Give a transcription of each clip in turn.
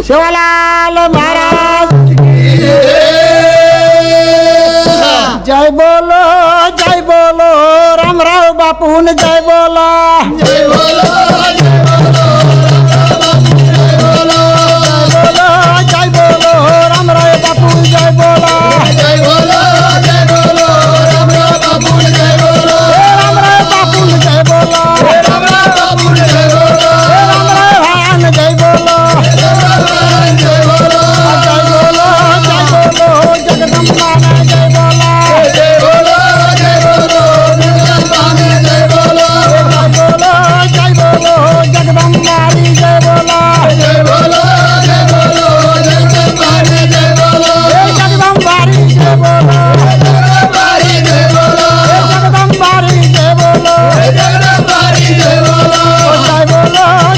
शिवालाल महाराज जय बोलो रामराव बापून जय बोला जय बोलो जय बोलो जय बोलो रामराव बापू जय बोला जय बोलो जय बोलो रामराव बापू जय बोलो रामराव बापू जय बोला रामराव बापू जय बोलो रामराव भान जय बोला जय बोलो जगदम्बा जय बोला जय बोलो जय बोलो जगदम्बा जय बोलो जगदम्बा जय बोला जय बोलो जय बोलो जगदम्बा जय बोलो जगदम्बा जय बोला जगदम्बा जय बोलो जगदम्बा जय बोला जगदम्बा जय बोलो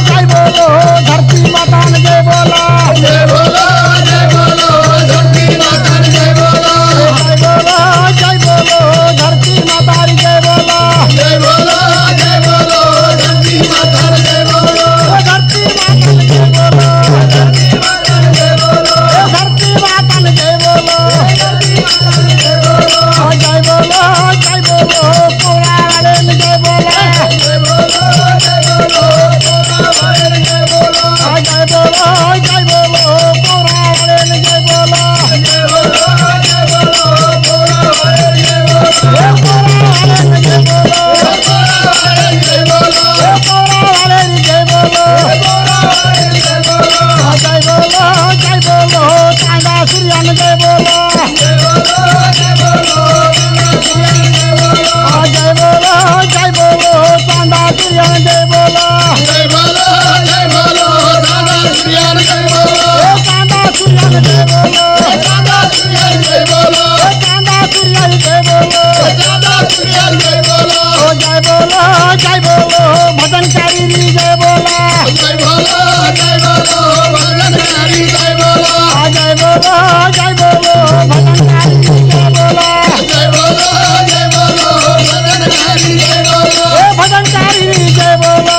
जय बोलो धरती माता जय बोला जय बोलो धरती माता जय बोलो जय बोलो धरती माता जय बोला जय बोलो धरती माता जय बोलो धरती माता जय बोला धरती माता जय बोलो धरती माता जय बोला जय बोलो कोला वाले जय बोला जय बोलो कोला वाले जय बोलो जय बोलो कोला वाले जय बोला जय बोलो कोला वाले जय बोलो कोला वाले जय बोला कोला वाले जय बोलो कोला वाले जय बोला कोला वाले जय बोलो जय बोलो तांडा सूर्यान जय बोला जय बोलो जय बोलो तांडा सूर्यान जय बोला जय बोलो दादा श्रीयान जय बोलो तांडा सूर्यान जय बोला दादा श्रीयान जय बोलो तांडा सूर्यान जय बोला दादा श्रीयान जय बोलो जय बोलो भजनकारी जय बोला जय बोलो भजनकारी जय बोलो जय बोलो भजनकारी जय बोला जय बोलो भजनकारी जय बोलो भजनकारी जय बोला